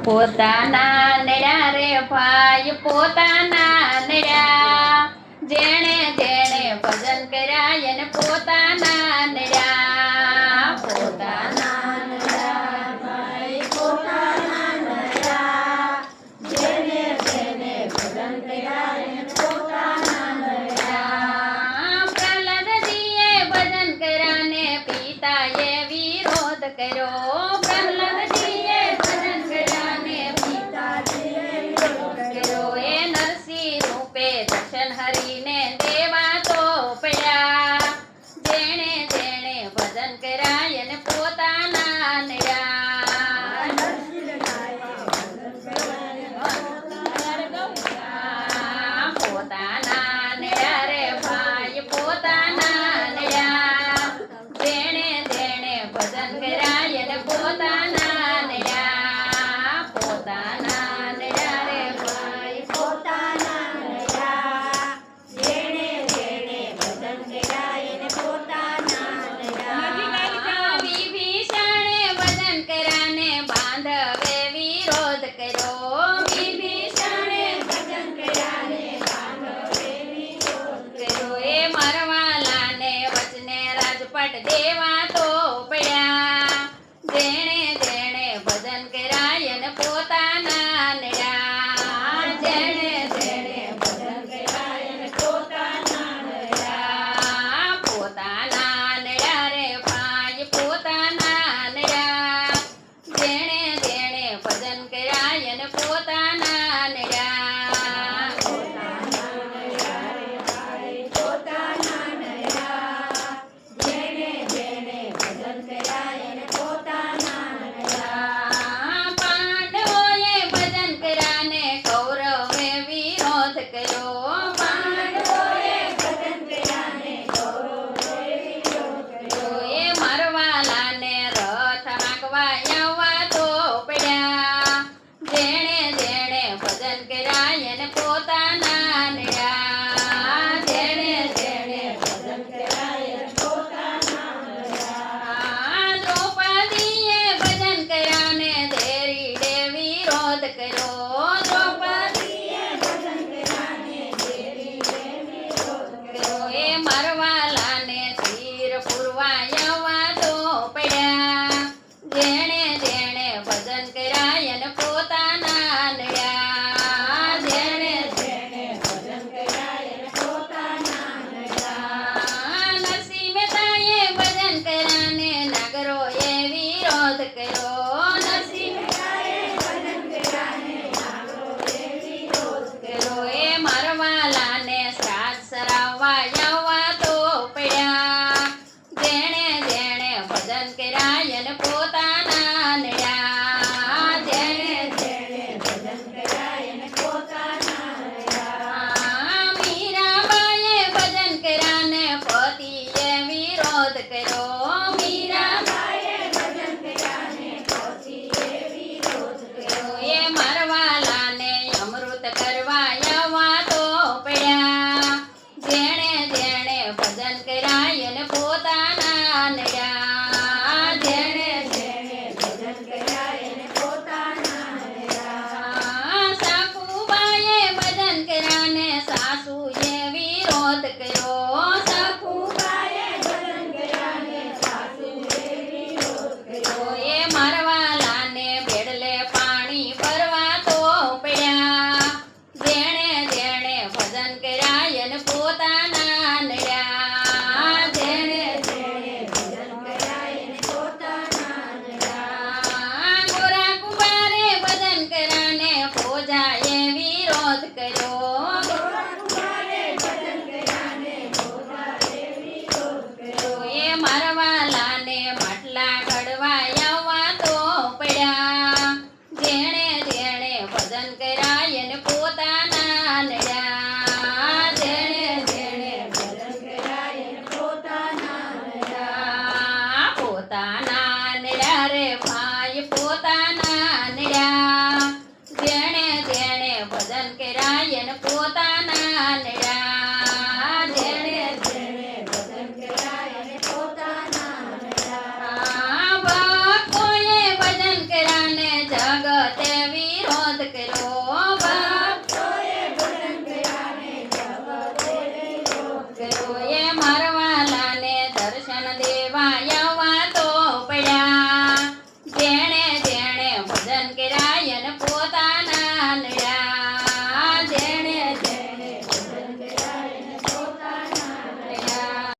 પોતાના નડ્યા રે ભાઈ પોતાના નડ્યા, જેણે જેણે ભજન કર્યા એને પોતાના નડ્યા. પોતાના નડ્યા ભાઈ પોતાના નડ્યા, જેણે જેણે ભજન કર્યા એને પોતાના નડ્યા. પ્રહલાદજીએ ભજન કર્યા ને પિતાએ વિરોધ કર્યો. હરીને દેવા તો પડ્યા, જેણે જેણે ભજન કર્યા એને પોતાના નડ્યા. પોતાના નડ્યા રે ભાઈ પોતાના નડ્યા, જેણે જેણે ભજન કર્યા એને પોતાના નડ્યા. પોતાના નડ્યા રે ભાઈ પોતાના દેવા તો પડ્યા, જેણે જેણે ભજન કર્યા એને પોતાના નડ્યા. જેણે જેણે ભજન કર્યા એને પોતાના નડ્યા. પોતાના નડ્યા રે ભાઈ પોતાના નડ્યા, જેણે જેણે ભજન કર્યા એને પોતાના નડ્યા. મરવાલાને તીર પુરવાયવા તો પડ્યા, જેણે જેણે ભજન કર્યા એને પોતા